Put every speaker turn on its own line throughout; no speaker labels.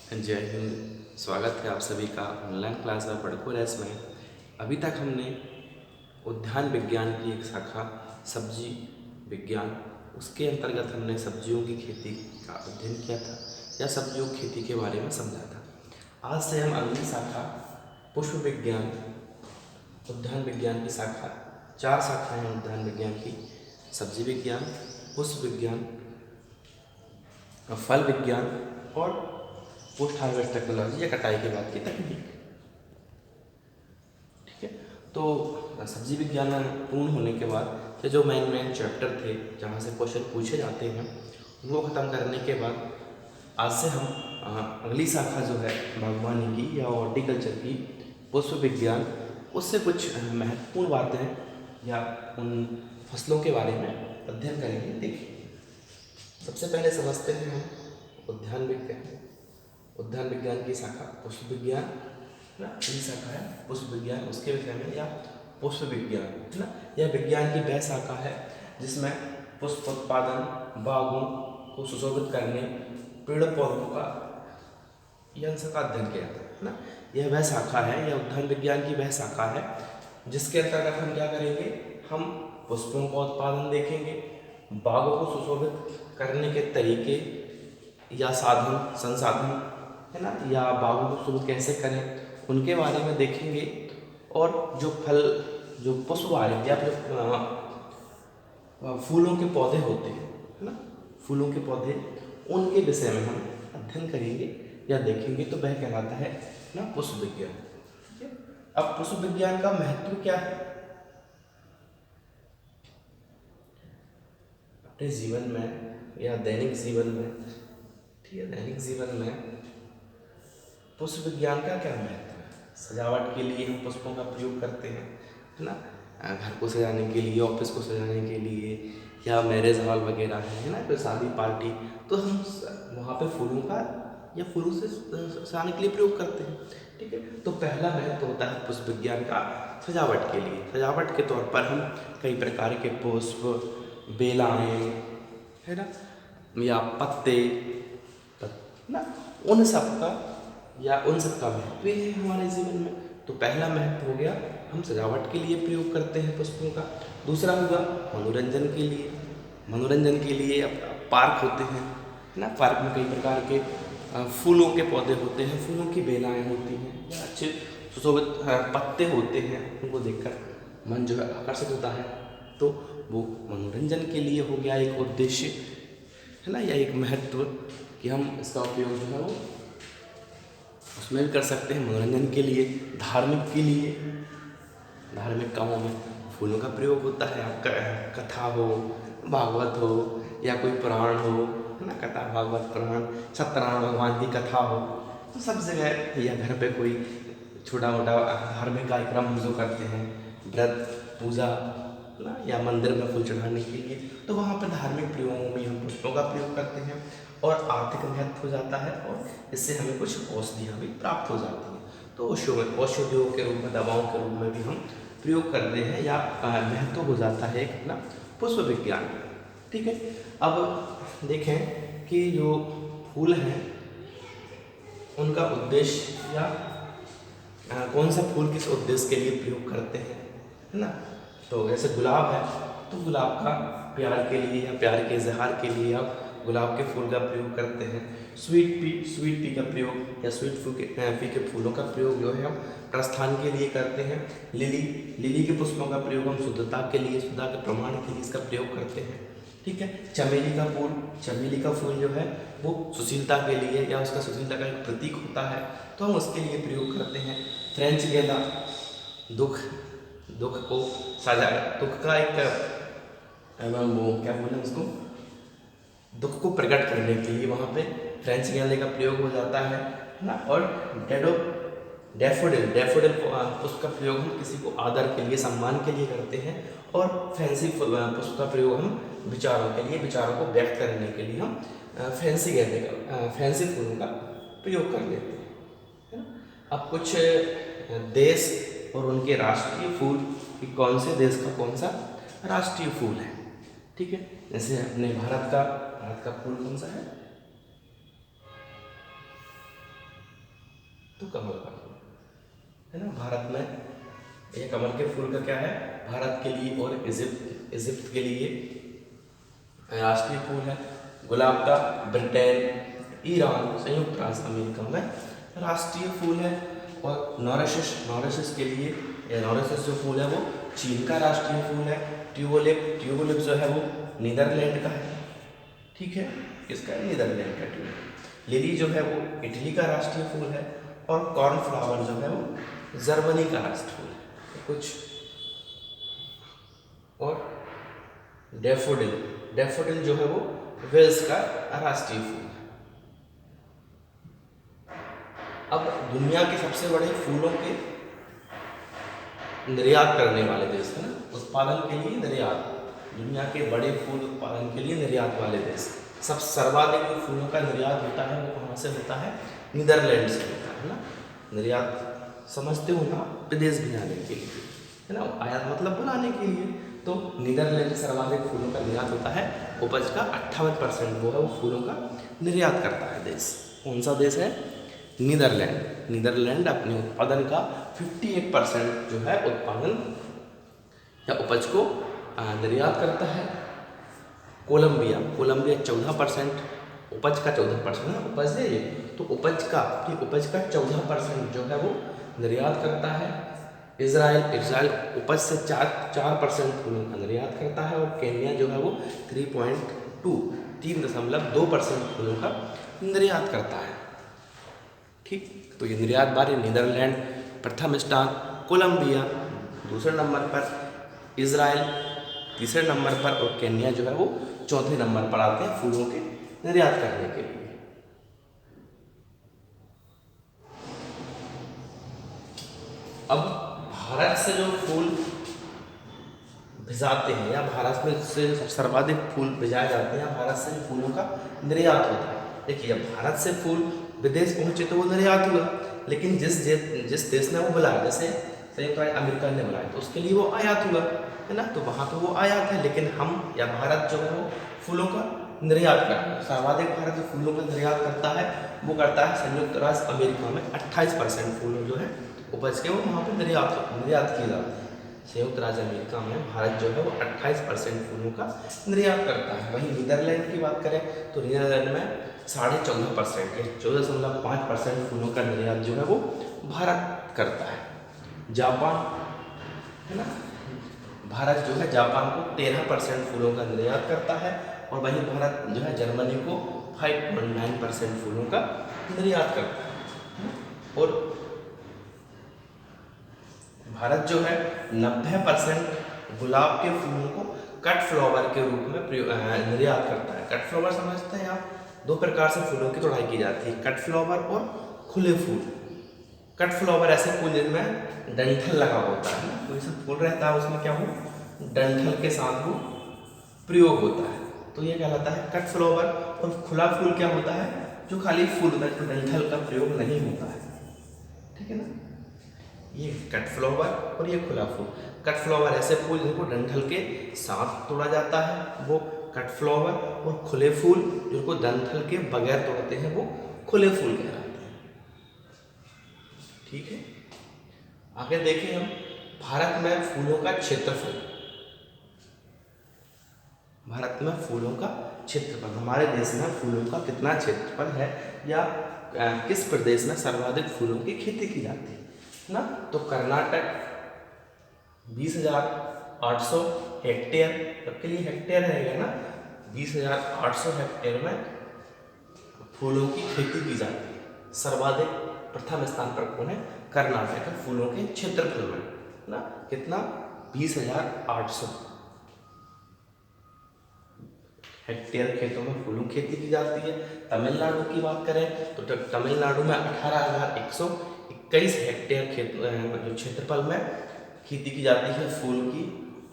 जय हिंद। स्वागत है आप सभी का ऑनलाइन क्लास में पढ़को रेस में। अभी तक हमने उद्यान विज्ञान की एक शाखा सब्जी विज्ञान, उसके अंतर्गत हमने सब्जियों की खेती का अध्ययन किया था या सब्जियों की खेती के बारे में समझा था। आज से हम अगली शाखा पुष्प विज्ञान, उद्यान विज्ञान की शाखा, 4 शाखाएं हैं उद्यान विज्ञान की: सब्जी विज्ञान, पुष्प विज्ञान, फल विज्ञान और पोस्ट हार्वेस्ट टेक्नोलॉजी या कटाई के बाद की तकनीक। ठीक है, तो सब्जी विज्ञान पूर्ण होने के बाद ये जो मेन चैप्टर थे जहाँ से क्वेश्चन पूछे जाते हैं उनको ख़त्म करने के बाद आज से हम अगली शाखा जो है बागवानी की या हॉर्टिकल्चर की, पुष्प विज्ञान, उससे कुछ महत्वपूर्ण बातें या उन फसलों के बारे में अध्ययन करेंगे। देखिए, सबसे पहले समझते हैं हम उद्यान विज्ञान। उद्यान विज्ञान की शाखा पुष्प विज्ञान है ना, पहली शाखा है पुष्प विज्ञान, उसके विषय में या पुष्प विज्ञान है ना। यह विज्ञान की वह शाखा है जिसमें पुष्प उत्पादन, बागों को सुशोभित करने, पेड़ पौधों का यंत्र का अध्ययन किया जाता है ना। यह वह शाखा है, यह उद्यान विज्ञान की वह शाखा है जिसके अंतर्गत हम क्या करेंगे, हम पुष्पों का उत्पादन देखेंगे, बागों को सुशोभित करने के तरीके या साधन संसाधन है ना, या बागों को शुरू कैसे करें उनके बारे में देखेंगे। और जो फल, जो पुष्प वाले या फिर फूलों के पौधे होते हैं है ना, फूलों के पौधे, उनके विषय में हम अध्ययन करेंगे या देखेंगे, तो वह कहलाता है ना पुष्प विज्ञान। ठीक है, अब पुष्प विज्ञान का महत्व क्या है अपने जीवन में या दैनिक जीवन में। ठीक है, दैनिक जीवन में पुष्प विज्ञान का क्या महत्व है। सजावट के लिए हम पुष्पों का प्रयोग करते हैं है ना, घर को सजाने के लिए, ऑफिस को सजाने के लिए, या मैरिज हॉल वगैरह है ना, कोई शादी पार्टी, तो हम वहाँ पे फूलों का या फूलों से सजाने के लिए प्रयोग करते हैं। ठीक है, तो पहला महत्व होता है पुष्प विज्ञान का सजावट के लिए। सजावट के तौर पर हम कई प्रकार के पुष्प, बेलाएँ है ना, या पत्ते ना, उन सब का महत्व है हमारे जीवन में। तो पहला महत्व हो गया, हम सजावट के लिए प्रयोग करते हैं पुष्पों का। दूसरा होगा मनोरंजन के लिए। मनोरंजन के लिए अब पार्क होते हैं है ना, पार्क में कई प्रकार के फूलों के पौधे होते हैं, फूलों की बेलाएँ होती हैं या अच्छे सुशोभित पत्ते होते हैं, उनको देखकर मन जो है आकर्षित होता है। तो वो मनोरंजन के लिए हो गया एक उद्देश्य है ना, या एक महत्व कि हम इसका उपयोग जो है वो उसमें भी कर सकते हैं मनोरंजन के लिए। धार्मिक के लिए, धार्मिक कामों में फूलों का प्रयोग होता है। कथा हो, भागवत हो या कोई पुराण हो है ना, कथा भागवत पुराण, सत्यनारायण भगवान की कथा हो, तो सब जगह, या घर पे कोई छोटा मोटा धार्मिक कार्यक्रम हम जो करते हैं, व्रत पूजा ना, या मंदिर में फूल चढ़ाने के लिए, तो वहाँ पर धार्मिक प्रयोगों में हम पुष्पों का प्रयोग करते हैं और आर्थिक महत्व हो जाता है और इससे हमें कुछ औषधियाँ भी प्राप्त हो जाती हैं। तो औषधियों के रूप में, दवाओं के रूप में भी हम प्रयोग करते हैं या महत्व हो जाता है एक अपना पुष्प विज्ञान। ठीक है, अब देखें कि जो फूल हैं उनका उद्देश्य या कौन सा फूल किस उद्देश्य के लिए प्रयोग करते हैं है ना। तो जैसे गुलाब है, तो गुलाब का प्यार के लिए या प्यार के इजहार के लिए आप गुलाब के फूल का प्रयोग करते हैं। स्वीट पी का प्रयोग या पी के फूलों का प्रयोग जो है हम प्रस्थान के लिए करते हैं। लिली के पुष्पों का प्रयोग हम शुद्धता के लिए, शुद्धता के प्रमाण के लिए इसका प्रयोग करते हैं। ठीक है, चमेली का फूल जो है वो सुशीलता के लिए या उसका सुशीलता का एक प्रतीक होता है, तो हम उसके लिए प्रयोग करते हैं। फ्रेंच गेंदा दुख को साझा, दुख का एक वो क्या बोले उसको, दुख को प्रकट करने के लिए वहाँ पे फ्रेंच गेंदे का प्रयोग हो जाता है ना। और डैफोडिल पुष्प का प्रयोग हम किसी को आदर के लिए, सम्मान के लिए करते हैं। और फैंसी पुष्प का प्रयोग हम विचारों के लिए, विचारों को व्यक्त करने के लिए हम फैंसी फूलों का प्रयोग कर लेते हैं है ना। अब कुछ देश और उनके राष्ट्रीय फूल कि कौन से देश का कौन सा राष्ट्रीय फूल है। ठीक है, जैसे अपने भारत का फूल कौन सा है, तो कमल का फूल है ना। भारत में ये कमल के फूल का क्या है, भारत के लिए और इजिप्ट के लिए राष्ट्रीय फूल है। गुलाब का ब्रिटेन, ईरान, संयुक्त राज्य अमेरिका में राष्ट्रीय फूल है। और नॉरिशस के लिए, या नॉरिशस जो फूल है वो चीन का राष्ट्रीय फूल है। ट्यूलिप जो है वो नीदरलैंड का है, ठीक है, किसका है, नीदरलैंड का ट्यूलिप। लिली जो है वो इटली का राष्ट्रीय फूल है। और कॉर्नफ्लावर जो है वो जर्मनी का राष्ट्रीय फूल है कुछ। और डैफोडिल जो है वो वेल्स का राष्ट्रीय फूल है। अब दुनिया के सबसे बड़े फूलों के निर्यात करने वाले देश है ना, उत्पादन के लिए निर्यात, दुनिया के बड़े फूल उत्पादन के लिए निर्यात वाले देश, सब सर्वाधिक जो फूलों का निर्यात होता है वो कहाँ से होता है, नीदरलैंड से होता है ना। निर्यात समझते हो ना, विदेश भेजाने के लिए है ना, आयात मतलब बुलाने के लिए। तो नीदरलैंड से सर्वाधिक फूलों का निर्यात होता है, उपज का 58% वो है वो फूलों का निर्यात करता है देश। कौन सा देश है, नीदरलैंड अपने उत्पादन का 58% जो है उत्पादन या उपज को निर्यात करता है। कोलंबिया 14%, उपज का 14% है, उपज है ये, तो उपज का 14% जो है वो निर्यात करता है। इजराइल उपज से 4% फूलों का निर्यात करता है। और केन्या जो है वो 3.2% फूलों का निर्यात करता है, ठीक। तो ये निर्यात बारे, नीदरलैंड प्रथम स्थान, कोलंबिया दूसरे नंबर पर, इजराइल तीसरे नंबर पर, और केन्या जो है वो चौथे नंबर पर आते हैं फूलों के निर्यात करने के लिए। अब भारत से जो फूल भिजाते हैं, या भारत में से सर्वाधिक फूल भिजाए जाते हैं, या भारत से फूलों का निर्यात होता है। देखिए, अब भारत से फूल विदेश पहुंचे तो वो निर्यात हुआ, लेकिन जिस देश ने वो बुलाया, जैसे संयुक्त राज्य अमेरिका ने बुलाया, तो उसके लिए वो आयात हुआ है ना, तो वहाँ तो वो आयात है। लेकिन हम या भारत जो है वो फूलों का निर्यात करता है। सर्वाधिक भारत जो फूलों का निर्यात करता है वो करता है संयुक्त राज्य अमेरिका में। 28% फूलों जो है उपज के वो वहाँ पर निर्यात किए जाते हैं। संयुक्त राज्य अमेरिका में भारत जो है वो 28% फूलों का निर्यात करता है। वहीं नीदरलैंड की बात करें तो नीदरलैंड में 14.5% 14.5% फूलों का निर्यात जो है वो भारत करता है। जापान है ना, भारत जो है जापान को 13% फूलों का निर्यात करता है। और वहीं भारत जो है जर्मनी को 5.9% फूलों का निर्यात करता है। और भारत जो है 90% गुलाब के फूलों को कट फ्लावर के रूप में निर्यात करता है। कट फ्लावर समझते हैं आप, दो प्रकार से फूलों की तोड़ाई की जाती है, कट फ्लावर और खुले फूल। कट फ्लावर ऐसे फूल जिनमें डंठल लगा होता है ना, कोई सा फूल रहता है उसमें क्या हो, डंठल के साथ वो प्रयोग होता है, तो ये कहलाता है कट फ्लावर। और खुला फूल क्या होता है, जो खाली फूल होता है, जो डंठल का प्रयोग नहीं होता है, ठीक है ना। ये कट फ्लावर और ये खुला फूल। कट फ्लावर ऐसे फूल जिनको डंठल के साथ तोड़ा जाता है वो कट फ्लावर, और खुले फूल जिनको डंठल के बगैर तोड़ते हैं वो खुले फूल कहलाते हैं, ठीक है। आगे देखें हम, भारत में फूलों का क्षेत्रफल। भारत में फूलों का क्षेत्रफल, हमारे देश में फूलों का कितना क्षेत्रफल है, या किस प्रदेश में सर्वाधिक फूलों की खेती की जाती है ना। तो कर्नाटक 20,800 हेक्टेयर, सबके लिए हेक्टेयर रहेगा ना, 20,800 हेक्टेयर में फूलों की खेती की जाती है। सर्वाधिक प्रथम स्थान पर कौन है, कर्नाटक है फूलों के क्षेत्रफल में ना, कितना 20,800 हेक्टेयर खेतों में फूलों की खेती की जाती है। तमिलनाडु की बात करें तो तमिलनाडु में 18,121 हेक्टेयर खेत जो क्षेत्रफल में खेती की जाती है फूल की।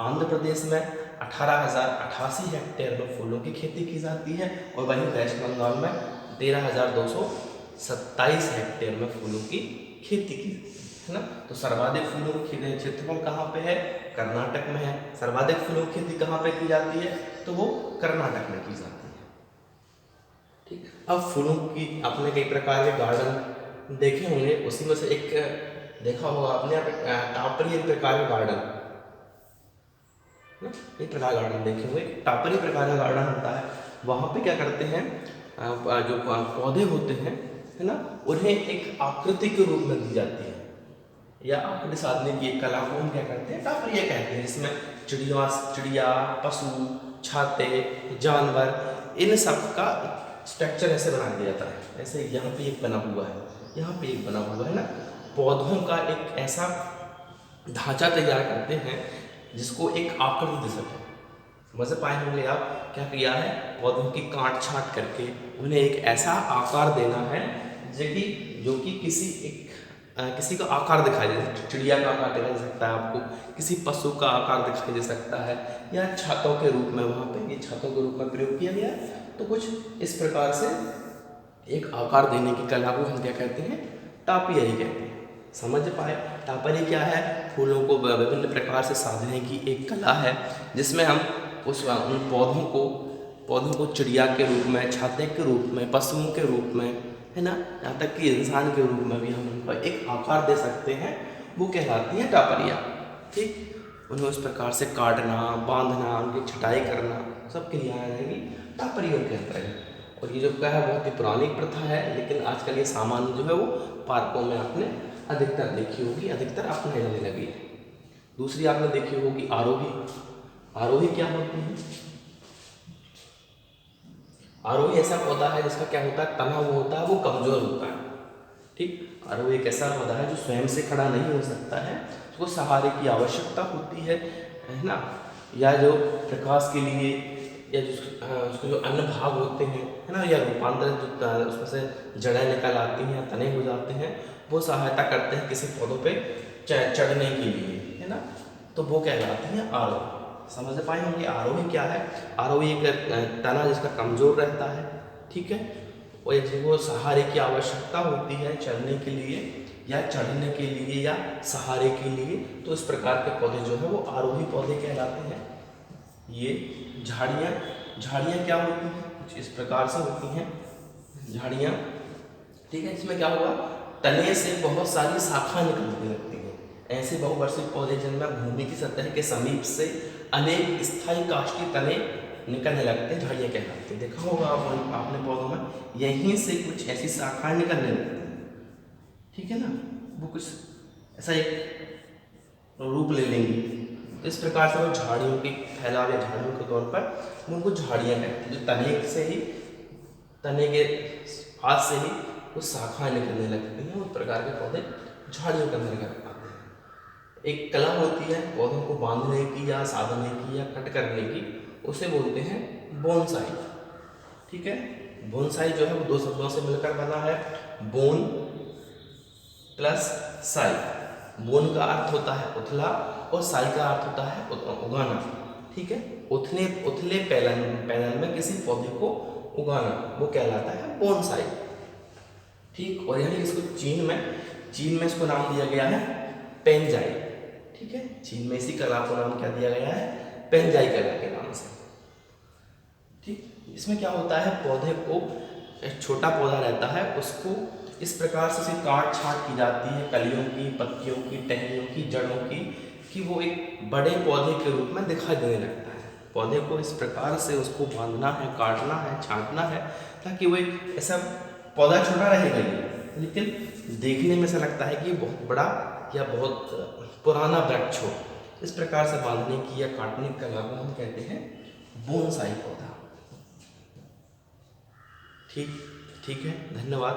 आंध्र प्रदेश में 18,088 हेक्टेयर में फूलों की खेती की जाती है। और वहीं वेस्ट बंगाल में 13,227 हेक्टेयर में फूलों की खेती की है ना। तो सर्वाधिक फूलों की क्षेत्रफल कहाँ पे है, कर्नाटक में है। सर्वाधिक फूलों की खेती कहाँ पे की जाती है, तो वो कर्नाटक में की जाती है, ठीक। अब फूलों की अपने कई प्रकार के गार्डन देखे होंगे, उसी में से एक देखा होगा आपने, टापरी एक प्रकार का गार्डन, एक प्रकार गार्डन देखे हुए, टापरी प्रकार का गार्डन होता है। वहाँ पे क्या करते हैं, जो पौधे होते हैं, है ना, उन्हें एक आकृति के रूप में दी जाती है, या आकृति साधने की एक कला को हम क्या कहते हैं, टापरिया कहते हैं, जिसमें चिड़िया, पशु, छाते, जानवर, इन सब का स्ट्रक्चर ऐसे बना दिया जाता है। ऐसे यहाँ पे एक बना हुआ है, यहाँ पे एक बना हुआ है ना, पौधों का एक ऐसा ढांचा तैयार करते हैं जिसको एक आकृति दे सके। समझ पाए होंगे आप, क्या किया है, पौधों की काट छांट करके उन्हें एक ऐसा आकार देना है जो कि किसी का आकार दिखाई दे, चिड़िया का आकार दिखाई दे सकता है आपको, किसी पशु का आकार दिखाई दे सकता है, या छातों के रूप में, वहाँ पे ये छातों के रूप में प्रयोग किया गया है। तो कुछ इस प्रकार से एक आकार देने की कला को हम क्या कहते हैं, टापियाई कहते हैं। समझ पाए, टापरी क्या है, फूलों को विभिन्न प्रकार से साधने की एक कला है, जिसमें हम उन पौधों को चिड़िया के रूप में, छाते के रूप में, पशुओं के रूप में, है ना, यहाँ तक कि इंसान के रूप में भी हम उनको एक आकार दे सकते हैं, वो कहलाती है टापरिया। ठीक, उन्हें उस प्रकार से काटना, बांधना, उनकी छटाई करना, सब क्रियाएं रहेंगी टापरियों के अंतर्गत। और ये जो क्या है, बहुत ही पुरानी प्रथा है, लेकिन आजकल ये सामान्य जो है वो पार्कों में आपने अधिकतर देखी होगी, अधिकतर अपनाने जाने लगी। दूसरी आपने देखी होगी आरोही। आरोही क्या होती है, आरोही ऐसा पौधा है जिसका क्या होता है, तना वो होता है, वो कमजोर होता है। ठीक, आरोही एक ऐसा पौधा है जो स्वयं से खड़ा नहीं हो सकता है, उसको सहारे की आवश्यकता होती है ना, या जो प्रकाश के लिए, या उसके जो अन्य भाग होते हैं, है ना, या रूपांतरित जो उसमें से जड़ें निकल आती हैं, तने हो जाते हैं, वो सहायता करते हैं किसी पौधों पे चढ़ने के लिए, है ना, तो वो कहलाती है आरोही। समझ पाए होंगे आरोही क्या है, आरोही एक तना जिसका कमजोर रहता है, ठीक है, और जिसको सहारे की आवश्यकता होती है चढ़ने के लिए, या चढ़ने के लिए, या सहारे के लिए, तो इस प्रकार के पौधे जो है वो आरोही पौधे कहलाते हैं। ये झाड़ियाँ क्या होती हैं, कुछ इस प्रकार से होती हैं झाड़ियाँ, ठीक है, इसमें क्या होगा, तने से बहुत सारी शाखा निकलती रहती हैं, ऐसे बहुवर्षीय पौधे जिनमें भूमि की सतह के समीप से अनेक स्थायी काष्ठीय तने निकलने लगते हैं, झाड़ियाँ कहलाती हैं। देखा होगा आपने पौधों में यहीं से कुछ ऐसी शाखाएं निकलने लगती हैं, ठीक है ना, वो कुछ ऐसा एक रूप ले लेंगी। तो इस प्रकार से वो झाड़ियों के फैलाव या झाड़ियों के तौर पर उनको झाड़ियाँ कहते हैं, जो तने के हाथ से ही कुछ शाखाएं निकलने लगती हैं, उस प्रकार के पौधे झाड़ियों के अंतर्गत आते हैं। एक कला होती है पौधों को बांधने की, या साधने की, या कट करने की, उसे बोलते हैं बोनसाई। ठीक है, बोनसाई जो है वो दो शब्दों से मिलकर बना है, बोन प्लस साई। बोन का अर्थ होता है उथला, और साई का अर्थ होता है उगाना। ठीक है, उथले पैनल में किसी पौधे को उगाना, वो कहलाता है बोनसाई। ठीक, और यही इसको चीन में इसको नाम दिया गया है पेनजाई। ठीक है, चीन में इसी कला को नाम क्या दिया गया है, पेनजाई कला के नाम से। ठीक, इसमें क्या होता है, पौधे को, एक छोटा पौधा रहता है, उसको इस प्रकार से काट छाट की जाती है, कलियों की, पत्तियों की, टहनियों की, जड़ों की, कि वो एक बड़े पौधे के रूप में दिखाई देने लगता है। पौधे को इस प्रकार से उसको बांधना है, काटना है, छांटना है, ताकि वो एक ऐसा पौधा छोटा रहेगा ही, लेकिन देखने में ऐसा लगता है कि ये बहुत बड़ा या बहुत पुराना वृक्ष हो। इस प्रकार से बांधने की या काटने की कला को हम कहते हैं बोनसाई पौधा। ठीक है, धन्यवाद।